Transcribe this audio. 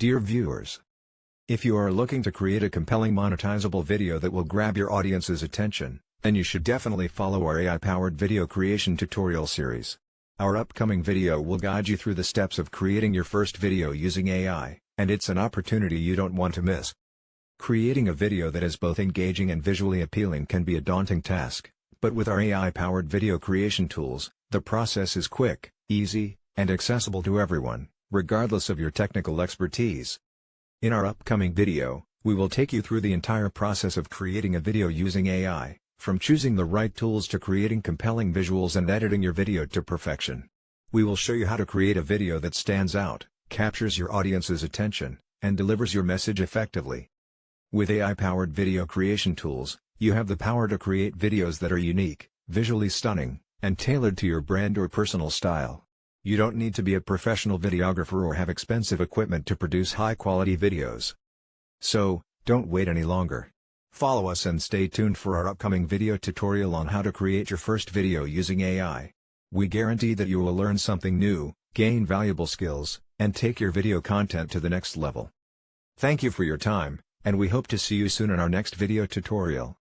Dear viewers, if you are looking to create a compelling monetizable video that will grab your audience's attention, then you should definitely follow our AI-powered video creation tutorial series. Our upcoming video will guide you through the steps of creating your first video using AI, and it's an opportunity you don't want to miss. Creating a video that is both engaging and visually appealing can be a daunting task, but with our AI-powered video creation tools, the process is quick, easy, and accessible to everyone, regardless of your technical expertise. In our upcoming video, we will take you through the entire process of creating a video using AI, from choosing the right tools to creating compelling visuals and editing your video to perfection. We will show you how to create a video that stands out, captures your audience's attention, and delivers your message effectively. With AI-powered video creation tools, you have the power to create videos that are unique, visually stunning, and tailored to your brand or personal style. You don't need to be a professional videographer or have expensive equipment to produce high-quality videos. So, don't wait any longer. Follow us and stay tuned for our upcoming video tutorial on how to create your first video using AI. We guarantee that you will learn something new, gain valuable skills, and take your video content to the next level. Thank you for your time, and we hope to see you soon in our next video tutorial.